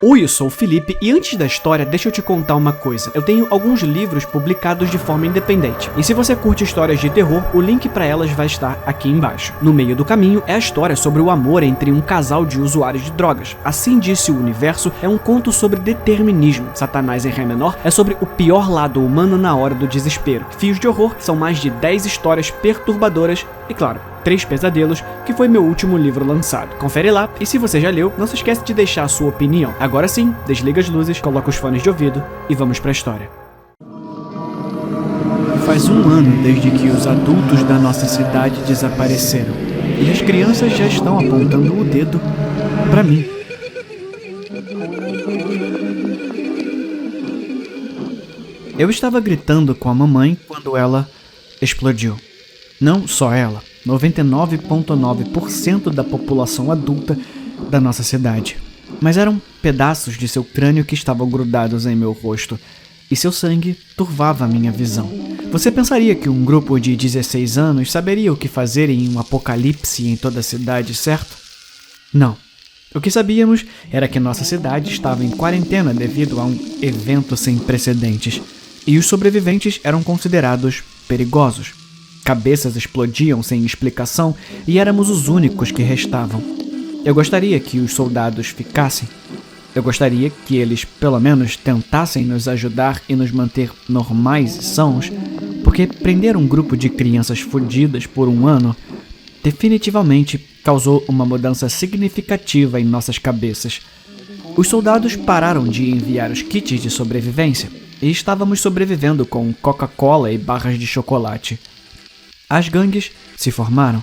Oi, eu sou o Felipe e antes da história, deixa eu te contar uma coisa. Eu tenho alguns livros publicados de forma independente. E se você curte histórias de terror, o link para elas vai estar aqui embaixo. No meio do caminho é a história sobre o amor entre um casal de usuários de drogas. Assim Disse o Universo é um conto sobre determinismo. Satanás em Ré menor é sobre o pior lado humano na hora do desespero. Fios de Horror são mais de 10 histórias perturbadoras e, claro, 3 Pesadelos, que foi meu último livro lançado. Confere lá, e se você já leu, não se esquece de deixar a sua opinião. Agora sim, desliga as luzes, coloca os fones de ouvido e vamos pra história. Faz um ano desde que os adultos da nossa cidade desapareceram, e as crianças já estão apontando o dedo pra mim. Eu estava gritando com a mamãe quando ela explodiu. Não só ela, 99,9% da população adulta da nossa cidade. Mas eram pedaços de seu crânio que estavam grudados em meu rosto, e seu sangue turvava a minha visão. Você pensaria que um grupo de 16 anos saberia o que fazer em um apocalipse em toda a cidade, certo? Não. O que sabíamos era que nossa cidade estava em quarentena devido a um evento sem precedentes, e os sobreviventes eram considerados perigosos. Cabeças explodiam sem explicação e éramos os únicos que restavam. Eu gostaria que os soldados ficassem. Eu gostaria que eles, pelo menos, tentassem nos ajudar e nos manter normais e sãos, porque prender um grupo de crianças fodidas por um ano definitivamente causou uma mudança significativa em nossas cabeças. Os soldados pararam de enviar os kits de sobrevivência e estávamos sobrevivendo com Coca-Cola e barras de chocolate. As gangues se formaram.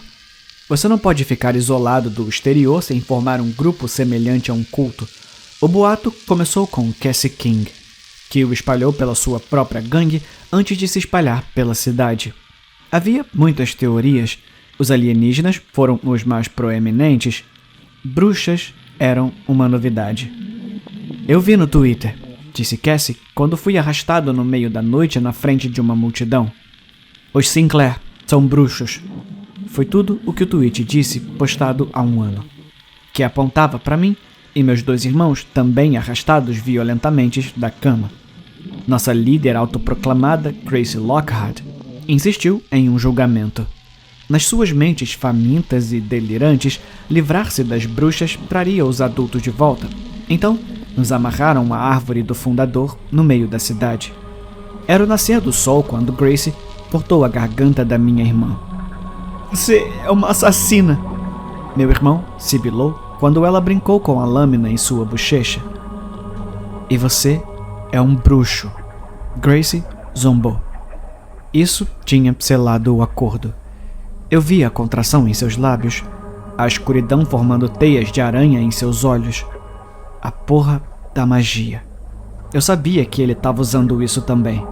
Você não pode ficar isolado do exterior sem formar um grupo semelhante a um culto. O boato começou com Cassie King, que o espalhou pela sua própria gangue antes de se espalhar pela cidade. Havia muitas teorias. Os alienígenas foram os mais proeminentes. Bruxas eram uma novidade. Eu vi no Twitter, disse Cassie, quando fui arrastado no meio da noite na frente de uma multidão. Os Sinclair são bruxos. Foi tudo o que o tweet disse, postado há um ano. Que apontava para mim e meus 2 irmãos, também arrastados violentamente da cama. Nossa líder autoproclamada, Gracie Lockhart, insistiu em um julgamento. Nas suas mentes famintas e delirantes, livrar-se das bruxas traria os adultos de volta. Então, nos amarraram à árvore do fundador no meio da cidade. Era o nascer do sol quando Gracie cortou a garganta da minha irmã. Você é uma assassina! Meu irmão sibilou quando ela brincou com a lâmina em sua bochecha. E você é um bruxo. Gracie zombou. Isso tinha selado o acordo. Eu via a contração em seus lábios, a escuridão formando teias de aranha em seus olhos. A porra da magia. Eu sabia que ele estava usando isso também.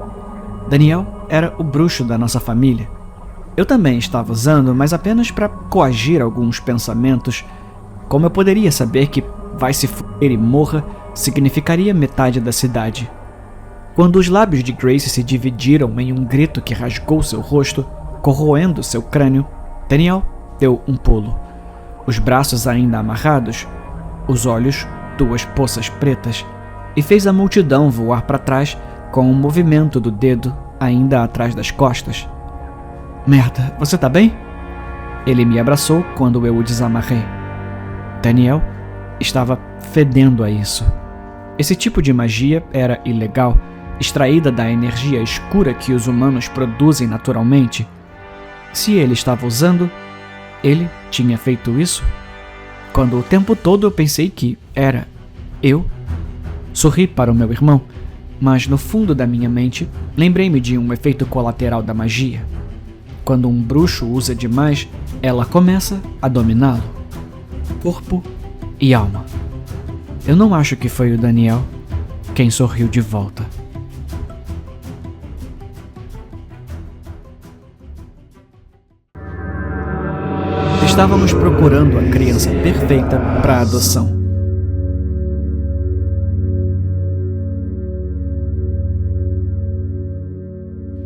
Daniel era o bruxo da nossa família. Eu também estava usando, mas apenas para coagir alguns pensamentos. Como eu poderia saber que vai se fuder e morra significaria metade da cidade? Quando os lábios de Gracie se dividiram em um grito que rasgou seu rosto, corroendo seu crânio, Daniel deu um pulo. Os braços ainda amarrados, os olhos 2 poças pretas, e fez a multidão voar para trás com um movimento do dedo ainda atrás das costas. Merda, você tá bem? Ele me abraçou quando eu o desamarrei. Daniel estava fedendo a isso. Esse tipo de magia era ilegal, extraída da energia escura que os humanos produzem naturalmente. Se ele estava usando, ele tinha feito isso? Quando o tempo todo eu pensei que era eu, sorri para o meu irmão, mas no fundo da minha mente, lembrei-me de um efeito colateral da magia. Quando um bruxo usa demais, ela começa a dominá-lo. Corpo e alma. Eu não acho que foi o Daniel quem sorriu de volta. Estávamos procurando a criança perfeita para adoção.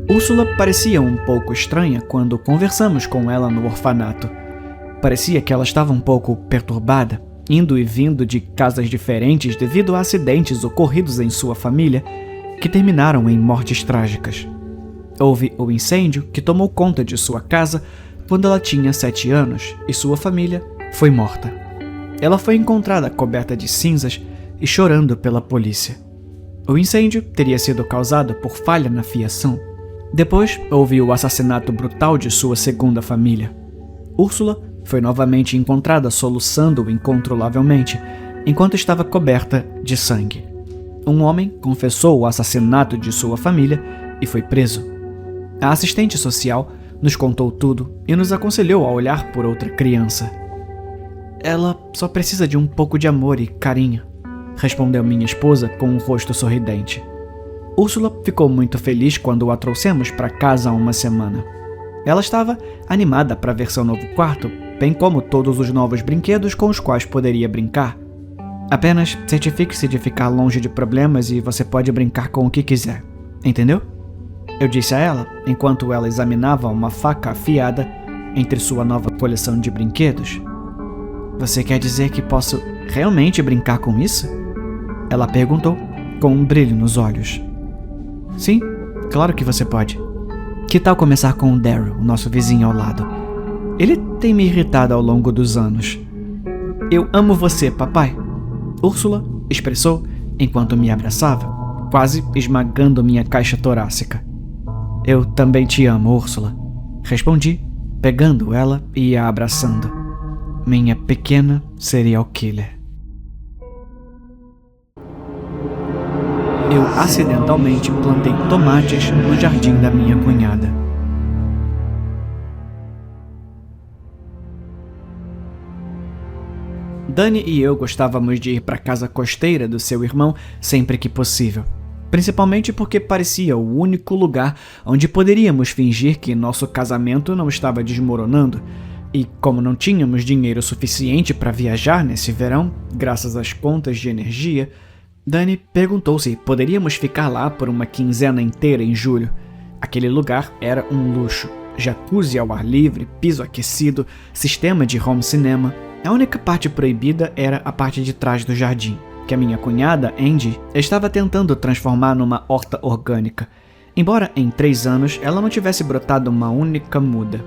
Úrsula parecia um pouco estranha quando conversamos com ela no orfanato. Parecia que ela estava um pouco perturbada, indo e vindo de casas diferentes devido a acidentes ocorridos em sua família que terminaram em mortes trágicas. Houve o incêndio que tomou conta de sua casa quando ela tinha 7 anos e sua família foi morta. Ela foi encontrada coberta de cinzas e chorando pela polícia. O incêndio teria sido causado por falha na fiação. Depois, houve o assassinato brutal de sua segunda família. Úrsula foi novamente encontrada soluçando incontrolavelmente, enquanto estava coberta de sangue. Um homem confessou o assassinato de sua família e foi preso. A assistente social nos contou tudo e nos aconselhou a olhar por outra criança. Ela só precisa de um pouco de amor e carinho, respondeu minha esposa com um rosto sorridente. Úrsula ficou muito feliz quando a trouxemos para casa há uma semana. Ela estava animada para ver seu novo quarto, bem como todos os novos brinquedos com os quais poderia brincar. Apenas certifique-se de ficar longe de problemas e você pode brincar com o que quiser, entendeu? Eu disse a ela, enquanto ela examinava uma faca afiada entre sua nova coleção de brinquedos. Você quer dizer que posso realmente brincar com isso? Ela perguntou, com um brilho nos olhos. Sim, claro que você pode. Que tal começar com o Daryl, o nosso vizinho ao lado? Ele tem me irritado ao longo dos anos. Eu amo você, papai, Úrsula expressou enquanto me abraçava, quase esmagando minha caixa torácica. Eu também te amo, Úrsula, respondi, pegando ela e a abraçando. Minha pequena serial killer. Eu acidentalmente plantei tomates no jardim da minha cunhada. Dani e eu gostávamos de ir para a casa costeira do seu irmão sempre que possível, principalmente porque parecia o único lugar onde poderíamos fingir que nosso casamento não estava desmoronando, e como não tínhamos dinheiro suficiente para viajar nesse verão, graças às contas de energia, Dani perguntou se poderíamos ficar lá por uma quinzena inteira em julho. Aquele lugar era um luxo, jacuzzi ao ar livre, piso aquecido, sistema de home cinema. A única parte proibida era a parte de trás do jardim, que a minha cunhada, Andy, estava tentando transformar numa horta orgânica, embora em 3 anos ela não tivesse brotado uma única muda.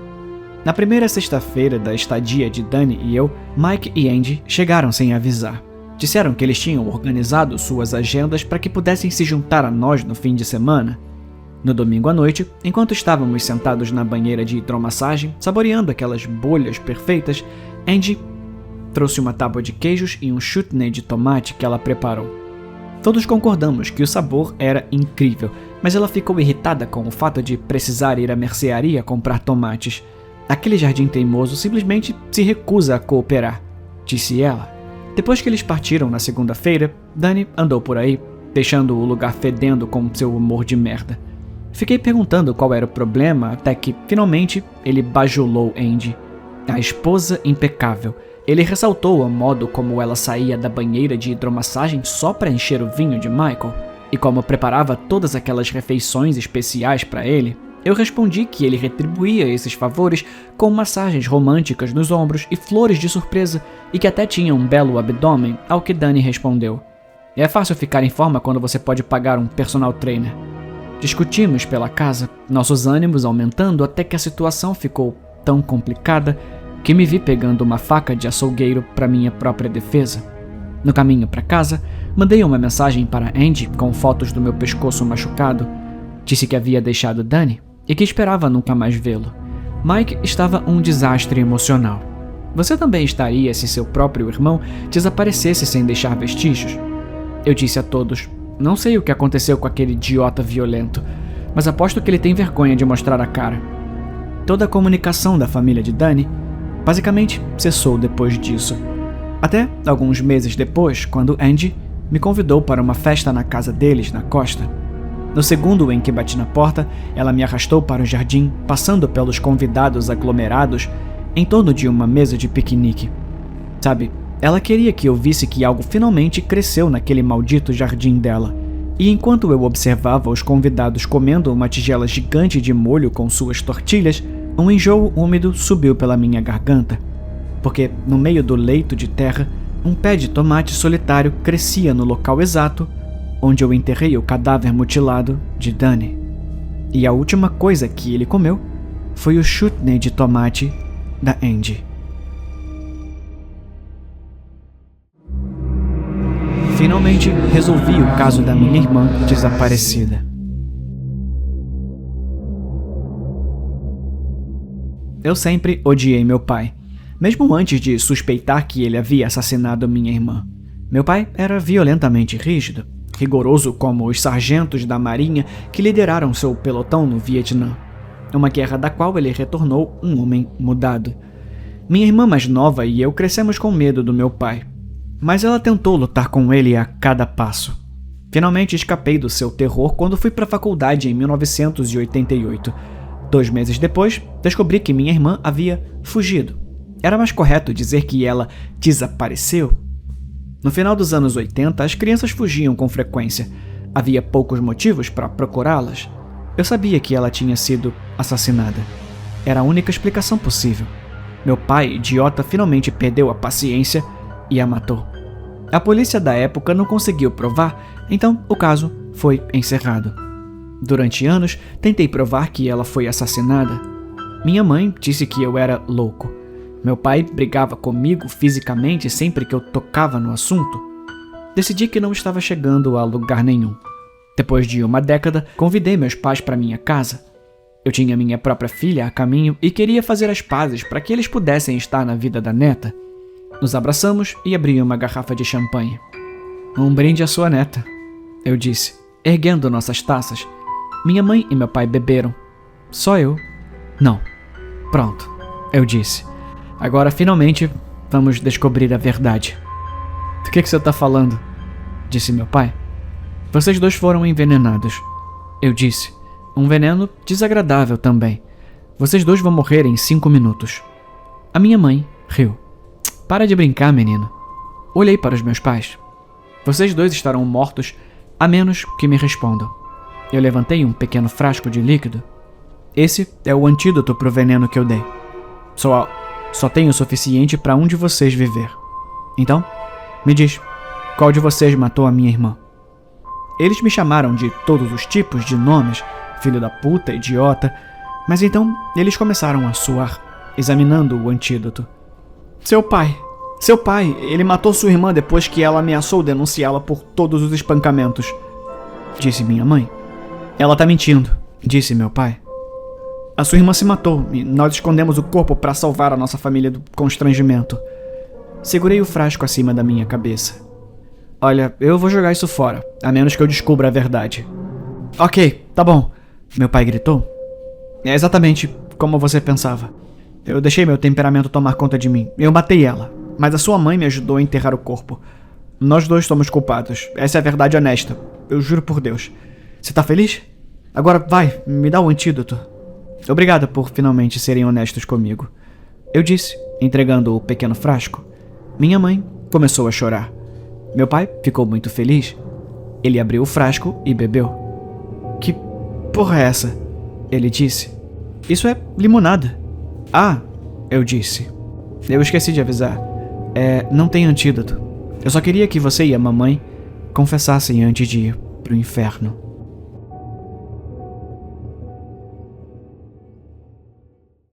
Na primeira sexta-feira da estadia de Dani e eu, Mike e Andy chegaram sem avisar. Disseram que eles tinham organizado suas agendas para que pudessem se juntar a nós no fim de semana. No domingo à noite, enquanto estávamos sentados na banheira de hidromassagem, saboreando aquelas bolhas perfeitas, Andy trouxe uma tábua de queijos e um chutney de tomate que ela preparou. Todos concordamos que o sabor era incrível, mas ela ficou irritada com o fato de precisar ir à mercearia comprar tomates. Aquele jardim teimoso simplesmente se recusa a cooperar, disse ela. Depois que eles partiram na segunda-feira, Dani andou por aí, deixando o lugar fedendo com seu humor de merda. Fiquei perguntando qual era o problema até que, finalmente, ele bajulou Andy. A esposa impecável. Ele ressaltou o modo como ela saía da banheira de hidromassagem só para encher o vinho de Michael, e como preparava todas aquelas refeições especiais para ele. Eu respondi que ele retribuía esses favores com massagens românticas nos ombros e flores de surpresa, e que até tinha um belo abdômen, ao que Dani respondeu. É fácil ficar em forma quando você pode pagar um personal trainer. Discutimos pela casa, nossos ânimos aumentando até que a situação ficou tão complicada que me vi pegando uma faca de açougueiro para minha própria defesa. No caminho para casa, mandei uma mensagem para Andy com fotos do meu pescoço machucado. Disse que havia deixado Dani e que esperava nunca mais vê-lo. Mike estava um desastre emocional. Você também estaria se seu próprio irmão desaparecesse sem deixar vestígios? Eu disse a todos, não sei o que aconteceu com aquele idiota violento, mas aposto que ele tem vergonha de mostrar a cara. Toda a comunicação da família de Dani basicamente cessou depois disso. Até alguns meses depois, quando Andy me convidou para uma festa na casa deles, na costa. No segundo em que bati na porta, ela me arrastou para o jardim, passando pelos convidados aglomerados em torno de uma mesa de piquenique. Sabe, ela queria que eu visse que algo finalmente cresceu naquele maldito jardim dela. E enquanto eu observava os convidados comendo uma tigela gigante de molho com suas tortilhas, um enjoo úmido subiu pela minha garganta. Porque, no meio do leito de terra, Um pé de tomate solitário crescia no local exato onde eu enterrei o cadáver mutilado de Danny. E a última coisa que ele comeu foi o chutney de tomate da Andy. Finalmente resolvi o caso da minha irmã desaparecida. Eu sempre odiei meu pai, mesmo antes de suspeitar que ele havia assassinado minha irmã. Meu pai era violentamente rígido, rigoroso como os sargentos da marinha que lideraram seu pelotão no Vietnã, uma guerra da qual ele retornou um homem mudado. Minha irmã mais nova e eu crescemos com medo do meu pai, mas ela tentou lutar com ele a cada passo. Finalmente escapei do seu terror quando fui para a faculdade em 1988. 2 meses depois, descobri que minha irmã havia fugido. Era mais correto dizer que ela desapareceu. No final dos anos 80, as crianças fugiam com frequência. Havia poucos motivos para procurá-las. Eu sabia que ela tinha sido assassinada. Era a única explicação possível. Meu pai, idiota, finalmente perdeu a paciência e a matou. A polícia da época não conseguiu provar, então o caso foi encerrado. Durante anos, tentei provar que ela foi assassinada. Minha mãe disse que eu era louco. Meu pai brigava comigo fisicamente sempre que eu tocava no assunto. Decidi que não estava chegando a lugar nenhum. Depois de 1 década, convidei meus pais para minha casa. Eu tinha minha própria filha a caminho e queria fazer as pazes para que eles pudessem estar na vida da neta. Nos abraçamos e abri uma garrafa de champanhe. Um brinde à sua neta, eu disse, erguendo nossas taças. Minha mãe e meu pai beberam. Só eu? Não. Pronto, eu disse. Agora, finalmente, vamos descobrir a verdade. Do que você está falando? Disse meu pai. Vocês 2 foram envenenados. Eu disse. Um veneno desagradável também. Vocês 2 vão morrer em 5 minutos. A minha mãe riu. Para de brincar, menino. Olhei para os meus pais. Vocês 2 estarão mortos, a menos que me respondam. Eu levantei um pequeno frasco de líquido. Esse é o antídoto para o veneno que eu dei. Só tenho o suficiente para um de vocês viver. Então, me diz, qual de vocês matou a minha irmã? Eles me chamaram de todos os tipos de nomes, filho da puta, idiota, mas então eles começaram a suar, examinando o antídoto. Seu pai, ele matou sua irmã depois que ela ameaçou denunciá-la por todos os espancamentos, disse minha mãe. Ela tá mentindo, disse meu pai. A sua irmã se matou e nós escondemos o corpo para salvar a nossa família do constrangimento. Segurei o frasco acima da minha cabeça. Olha, eu vou jogar isso fora, a menos que eu descubra a verdade. Ok, tá bom, meu pai gritou. É exatamente como você pensava. Eu deixei meu temperamento tomar conta de mim. Eu matei ela, mas a sua mãe me ajudou a enterrar o corpo. Nós 2 somos culpados. Essa é a verdade honesta. Eu juro por Deus. Você tá feliz? Agora vai, me dá o antídoto. Obrigado por finalmente serem honestos comigo. Eu disse, entregando o pequeno frasco. Minha mãe começou a chorar. Meu pai ficou muito feliz. Ele abriu o frasco e bebeu. Que porra é essa? Ele disse. Isso é limonada. Ah, eu disse. Eu esqueci de avisar. Não tem antídoto. Eu só queria que você e a mamãe confessassem antes de ir pro inferno.